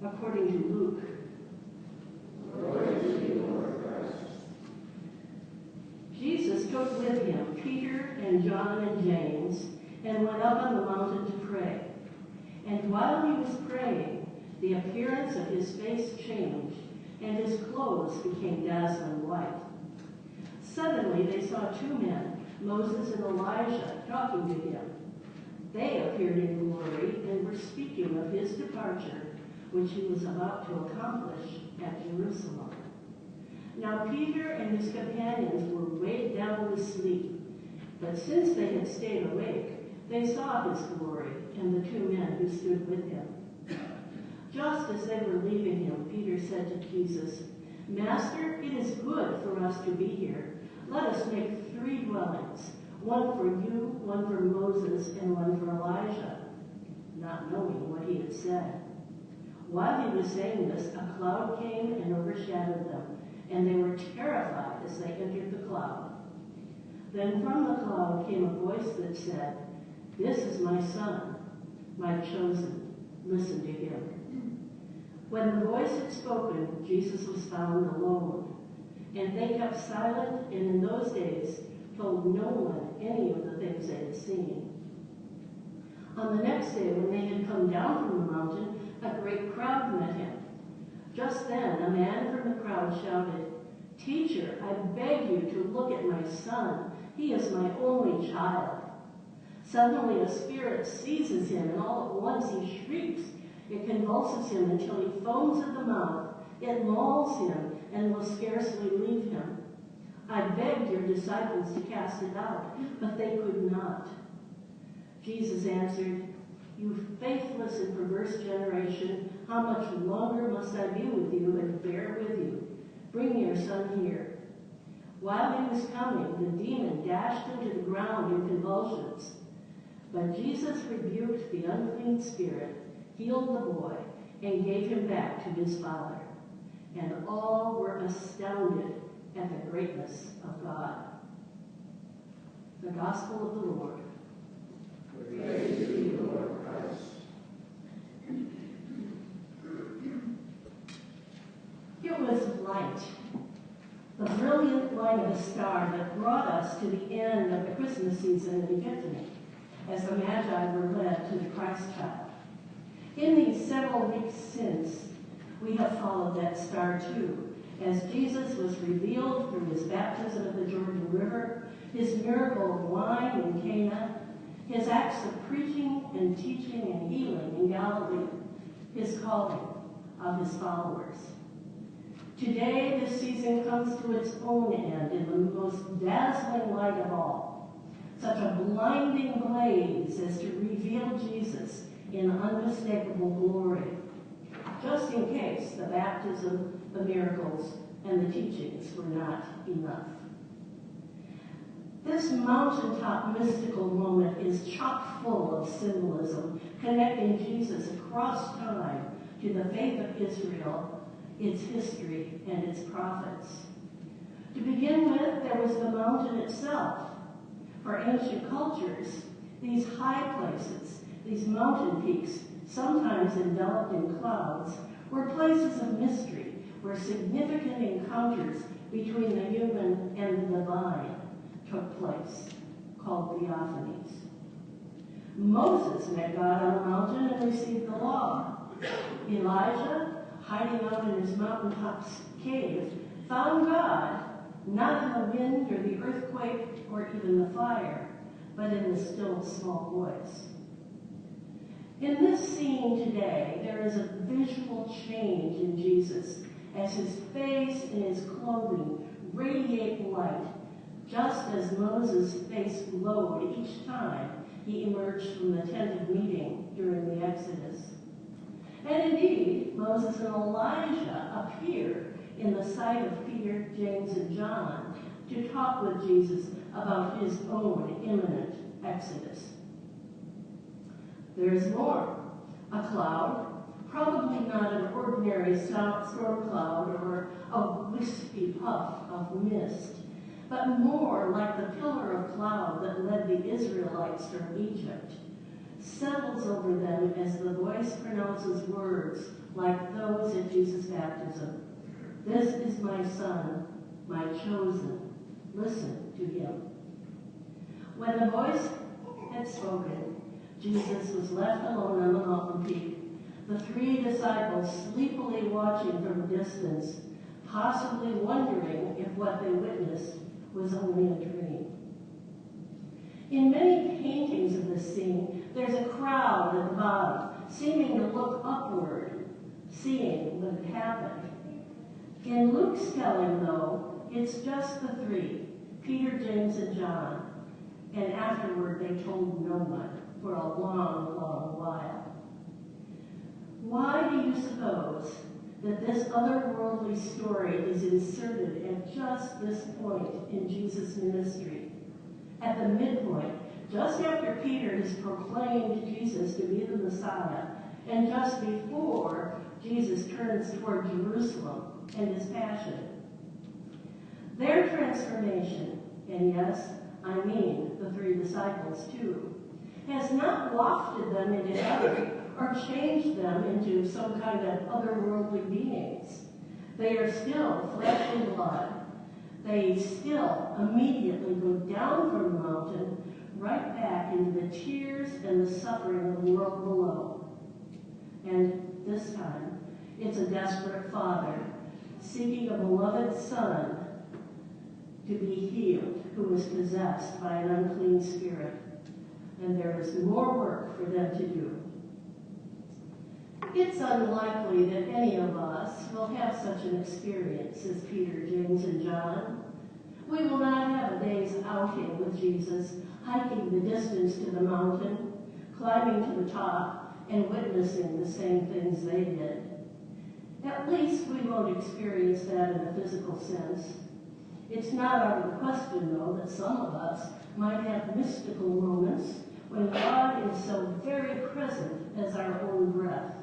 according to Luke. Glory to you, Lord Christ. Jesus took with him Peter and John and James and went up on the mountain to pray. And while he was praying, the appearance of his face changed, and his clothes became dazzling white. Suddenly they saw two men, Moses and Elijah, talking to him. They appeared in glory and were speaking of his departure, which he was about to accomplish at Jerusalem. Now Peter and his companions were weighed down with sleep, but since they had stayed awake, they saw his glory and the two men who stood with him. Just as they were leaving him, Peter said to Jesus, "Master, it is good for us to be here. Let us make 3 dwellings, one for you, one for Moses, and one for Elijah," not knowing what he had said. While he was saying this, a cloud came and overshadowed them, and they were terrified as they entered the cloud. Then from the cloud came a voice that said, "This is my son, my chosen. Listen to him." When the voice had spoken, Jesus was found alone, and they kept silent, and in those days told no one any of the things they had seen. On the next day, when they had come down from the mountain, a great crowd met him. Just then, a man from the crowd shouted, "Teacher, I beg you to look at my son. He is my only child." Suddenly a spirit seizes him, and all at once he shrieks. It convulses him until he foams at the mouth. It mauls him and will scarcely leave him. I begged your disciples to cast it out, but they could not. Jesus answered, "You faithless and perverse generation, how much longer must I be with you and bear with you? Bring your son here." While he was coming, the demon dashed him to the ground in convulsions. But Jesus rebuked the unclean spirit, healed the boy, and gave him back to his father. And all were astounded at the greatness of God. The Gospel of the Lord. Praise to you, Lord Christ. It was light, the brilliant light of a star that brought us to the end of the Christmas season in Epiphany, as the Magi were led to the Christ child. In these several weeks since, we have followed that star too, as Jesus was revealed through his baptism at the Jordan River, his miracle of wine in Cana, his acts of preaching and teaching and healing in Galilee, his calling of his followers. Today, this season comes to its own end in the most dazzling light of all, such a blinding blaze as to reveal Jesus in unmistakable glory, just in case the baptism, the miracles, and the teachings were not enough. This mountaintop mystical moment is chock full of symbolism, connecting Jesus across time to the faith of Israel, its history, and its prophets. To begin with, there was the mountain itself. For ancient cultures, these high places, these mountain peaks, sometimes enveloped in clouds, were places of mystery where significant encounters between the human and the divine took place, called theophanies. Moses met God on the mountain and received the law. Elijah, hiding out in his mountaintop cave, found God, not in the wind or the earthquake or even the fire, but in the still small voice. In this scene today, there is a visual change in Jesus as his face and his clothing radiate light, just as Moses' face glowed each time he emerged from the tent of meeting during the Exodus. And indeed, Moses and Elijah appear in the sight of Peter, James, and John to talk with Jesus about his own imminent Exodus. There's more. A cloud, probably not an ordinary storm cloud or a wispy puff of mist, but more like the pillar of cloud that led the Israelites from Egypt, settles over them as the voice pronounces words like those at Jesus' baptism. This is my Son, my chosen. Listen to him. When the voice had spoken, Jesus was left alone on the mountain peak, the 3 disciples sleepily watching from a distance, possibly wondering if what they witnessed was only a dream. In many paintings of this scene, there's a crowd at the bottom, seeming to look upward, seeing what had happened. In Luke's telling, though, it's just the 3, Peter, James, and John, and afterward they told no one for a long, long while. Why do you suppose that this otherworldly story is inserted at just this point in Jesus' ministry? At the midpoint, just after Peter has proclaimed Jesus to be the Messiah, and just before Jesus turns toward Jerusalem and his passion. Their transformation, and yes, I mean the 3 disciples too, has not wafted them into heaven or changed them into some kind of otherworldly beings. They are still flesh and blood. They still immediately go down from the mountain right back into the tears and the suffering of the world below. And this time, it's a desperate father seeking a beloved son to be healed who is possessed by an unclean spirit. And there is more work for them to do. It's unlikely that any of us will have such an experience as Peter, James, and John. We will not have a day's outing with Jesus, hiking the distance to the mountain, climbing to the top, and witnessing the same things they did. At least we won't experience that in a physical sense. It's not out of the question, though, that some of us might have mystical moments when God is so very present as our own breath.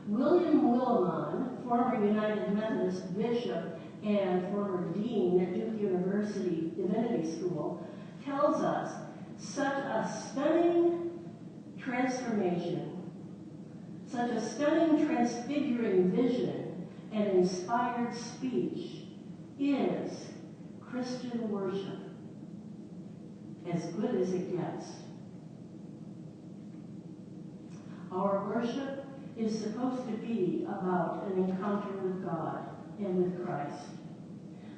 William Willimon, former United Methodist bishop and former dean at Duke University Divinity School, tells us such a stunning transformation, such a stunning transfiguring vision and inspired speech is Christian worship, as good as it gets. Our worship is supposed to be about an encounter with God and with Christ.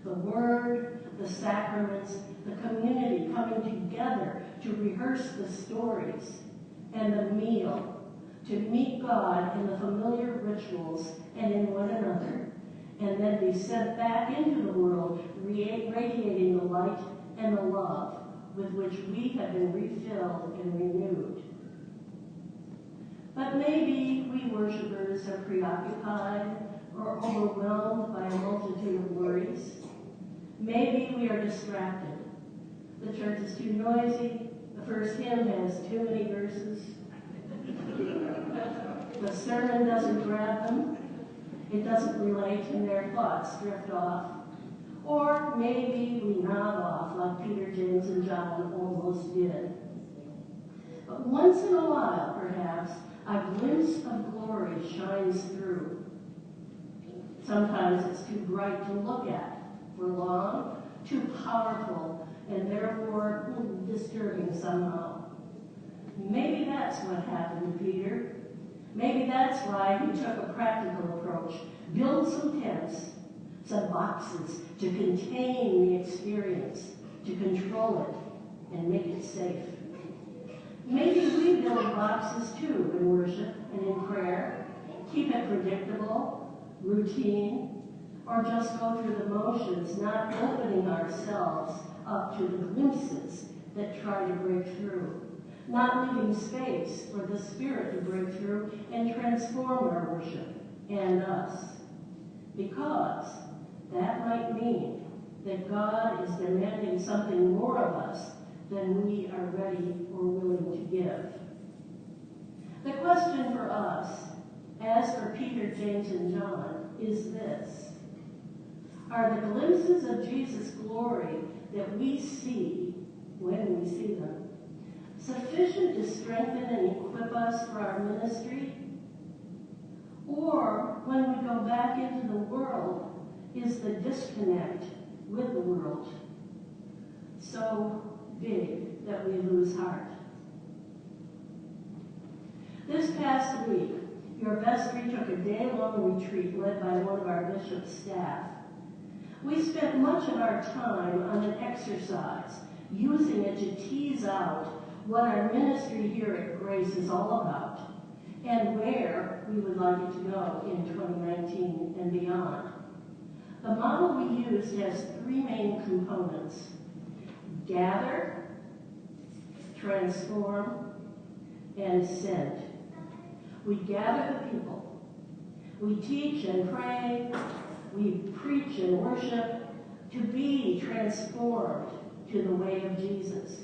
The Word, the sacraments, the community coming together to rehearse the stories, and the meal, to meet God in the familiar rituals and in one another, and then be sent back into the world, radiating the light and the love with which we have been refilled and renewed. But maybe we worshipers are preoccupied or overwhelmed by a multitude of worries. Maybe we are distracted. The church is too noisy. The first hymn has too many verses. The sermon doesn't grab them. It doesn't relate, and their thoughts drift off. Or maybe we nod off like Peter, James, and John almost did. But once in a while, perhaps, a glimpse of glory shines through. Sometimes it's too bright to look at for long, too powerful, and therefore disturbing somehow. Maybe that's what happened to Peter. Maybe that's why he took a practical approach. Build some tents, some boxes to contain the experience, to control it, and make it safe. Maybe we build boxes too in worship and in prayer. Keep it predictable, routine, or just go through the motions, not opening ourselves up to the glimpses that try to break through. Not leaving space for the Spirit to break through and transform our worship and us. Because that might mean that God is demanding something more of us than we are ready or willing to give. The question for us, as for Peter, James, and John, is this. Are the glimpses of Jesus' glory that we see when we see them sufficient to strengthen and equip us for our ministry? or when we go back into the world, is the disconnect with the world so big that we lose heart? This past week, your vestry took a day-long retreat led by one of our bishop's staff. We spent much of our time on an exercise, using it to tease out what our ministry here at Grace is all about and where we would like it to go in 2019 and beyond. The model we used has three main components: gather, transform, and send. We gather the people. We teach and pray. We preach and worship to be transformed to the way of Jesus.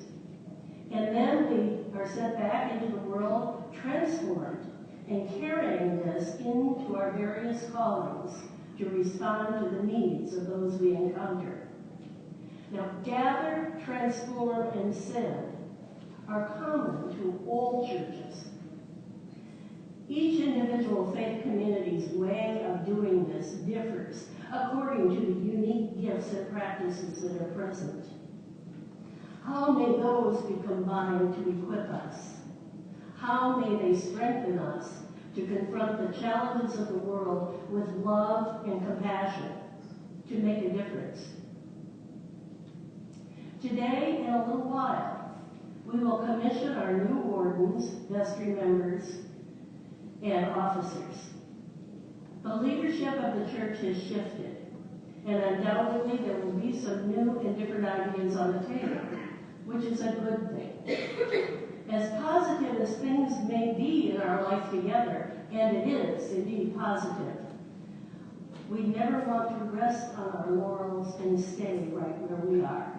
And then we are sent back into the world transformed and carrying this into our various callings to respond to the needs of those we encounter. Now, gather, transform, and send are common to all churches. Each individual faith community's way of doing this differs according to the unique gifts and practices that are present. How may those be combined to equip us? How may they strengthen us to confront the challenges of the world with love and compassion to make a difference? Today, in a little while, we will commission our new wardens, vestry members, and officers. The leadership of the church has shifted, and undoubtedly there will be some new and different ideas on the table, which is a good thing. As positive as things may be in our life together, and it is indeed positive, we never want to rest on our laurels and stay right where we are.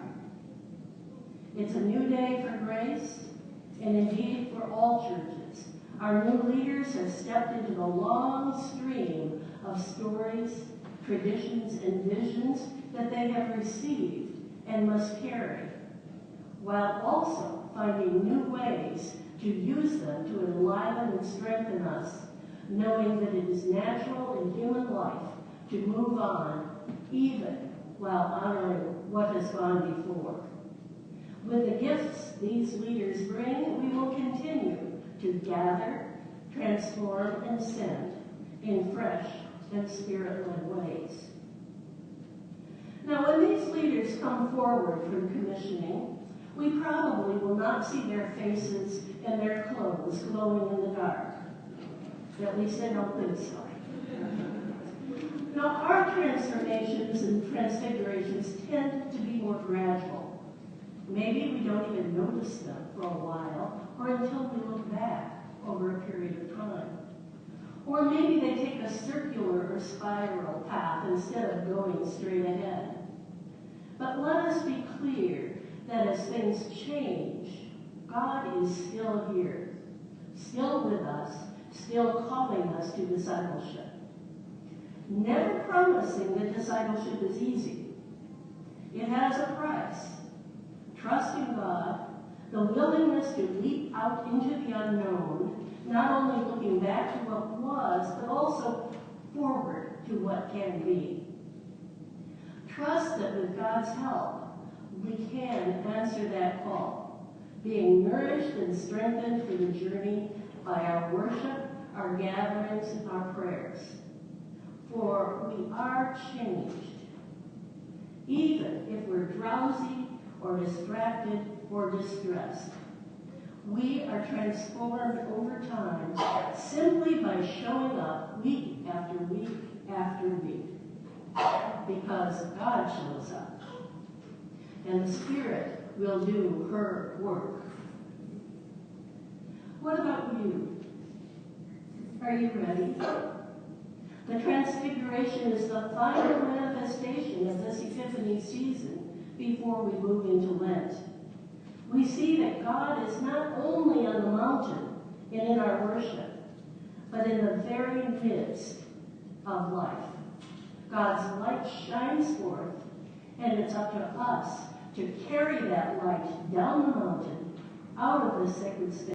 It's a new day for Grace, and indeed for all churches. Our new leaders have stepped into the long stream of stories, traditions, and visions that they have received and must carry, while also finding new ways to use them to enliven and strengthen us, knowing that it is natural in human life to move on, even while honoring what has gone before. With the gifts these leaders bring, we will continue to gather, transform, and send in fresh and spirit-led ways. Now, when these leaders come forward for the commissioning, we probably will not see their faces and their clothes glowing in the dark. At least I don't think so. Now, our transformations and transfigurations tend to be more gradual. Maybe we don't even notice them for a while, or until we look back over a period of time. Or maybe they take a circular or spiral path instead of going straight ahead. But let us be clear that as things change, God is still here, still with us, still calling us to discipleship. Never promising that discipleship is easy. It has a price. Trust in God, the willingness to leap out into the unknown, not only looking back to what was, but also forward to what can be. Trust that with God's help, we can answer that call, being nourished and strengthened for the journey by our worship, our gatherings, and our prayers. For we are changed, even if we're drowsy or distracted or distressed. We are transformed over time simply by showing up week after week after week, because God shows up, and the Spirit will do her work. What about you? Are you ready? The Transfiguration is the final manifestation of this Epiphany season before we move into Lent. We see that God is not only on the mountain and in our worship, but in the very midst of life. God's light shines forth, and it's up to us to carry that light down the mountain, out of the sacred space,